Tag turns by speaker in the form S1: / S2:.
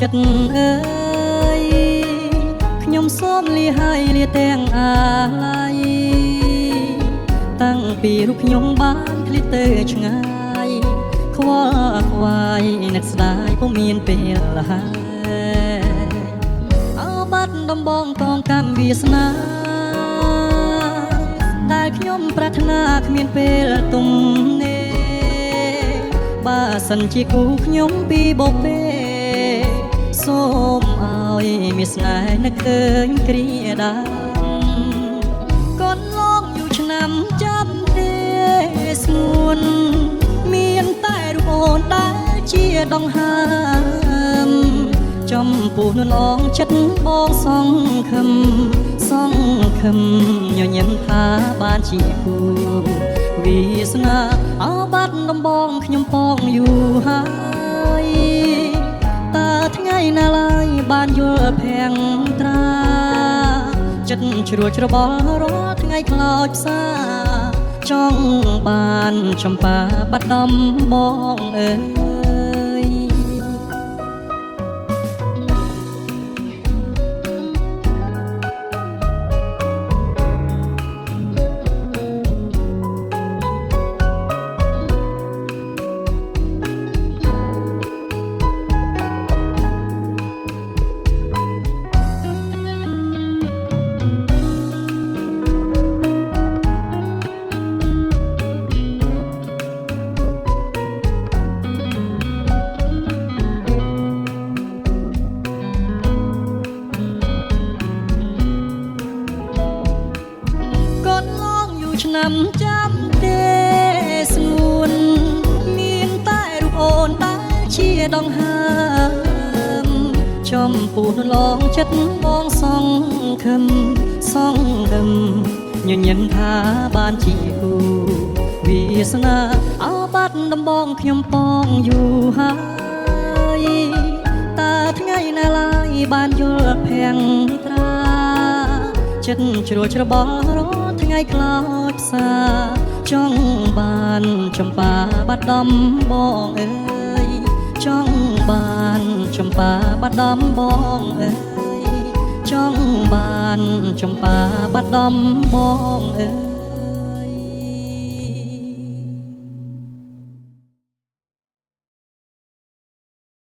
S1: ចិត្តអើយខ្ញុំសូមលាហើយលាទាំងអាឡ័យតាំងពីរូបខ្ញុំបានឃ្លាតទៅឆ្ងាយខ្វល់ខ្វាយនឹកស្ដាយពុំមានពេលហើយអោបាត់ដំបងកងកម្មវាសនាដែលខ្ញុំប្រាថ្នាគ្មានពេលទំនេរបើសិនជាគូខ្ញុំពីបបេសូមឲ្យមានស្នេហ៍នឹកឃើញគ្រាដើមកូនឡងយូរឆ្នាំចាំទេស្ងួនមានតែរូបអូនដែលជាដង្ហើមចំពោះនួនអងចិត្តបងសង្ឃឹមញញឹមថាបានជាគូវាសនាអោបាត់ដំបងខ្ញុំពងយូរហើយតើថ្ងៃណាឡើយបានយល់ភាំងត្រាចិត្តជ្រួលច្របល់រាល់ថ្ងៃខ្លោចផ្សាចង់បានចម្ប៉ាបាត់ដំបងអើយឆ្នាំចាំទេស្ងួនមានតែរូបអូនដែលជាដង្ហើមចំពោះឡងចិត្តបងសង្ឃឹមញញឹមថាបានជាគូវាសនាអោបាត់ដំបងខ្ញុំពងយូរហើយតើថ្ងៃណាឡើយបានយល់ភាំងត្រាចិត្តជ្រួលច្របល់រាល់ថ្ងៃខ្លោចផ្សាចង់បានចម្ប៉ាបាត់ដំបងអើយចង់បានចម្ប៉ាបាត់ដំបងអើយចង់បានចម្ប៉ាបាត់ដំបងអើយ